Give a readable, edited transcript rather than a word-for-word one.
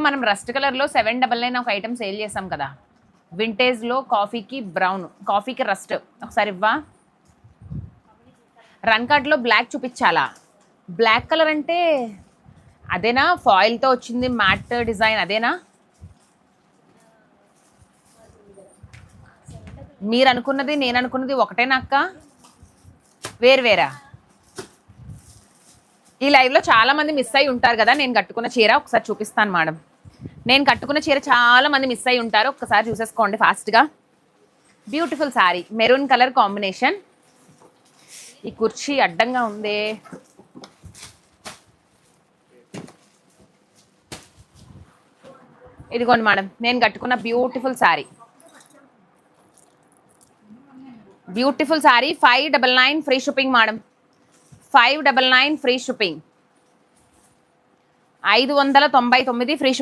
మనం రస్ట్ కలర్లో 799 ఒక ఐటమ్ సేల్ చేసాం కదా, వింటేజ్లో కాఫీకి బ్రౌన్, కాఫీకి రస్ట్. ఒకసారి ఇవ్వా. రన్ కార్డ్లో బ్లాక్ చూపించాలా? బ్లాక్ కలర్ అంటే అదేనా? ఫాయిల్తో వచ్చింది మ్యాట్ డిజైన్ అదేనా? మీరు అనుకున్నది నేను అనుకున్నది ఒకటేనా అక్క? వేరువేరా? ఈ లైవ్లో చాలా మంది మిస్ అయి ఉంటారు కదా. నేను కట్టుకున్న చీర ఒకసారి చూపిస్తాను మేడం. నేను కట్టుకున్న చీర చాలా మంది మిస్ అయి ఉంటారు, ఒక్కసారి చూసేసుకోండి ఫాస్ట్గా. Beautiful sari, maroon colour combination. ఈ కుర్చీ అడ్డంగా ఉంది. ఇదిగోండి మేడం, నేను కట్టుకున్న beautiful sari. Beautiful sari 599 free shipping madam. 599 free shipping. 599 free shipping.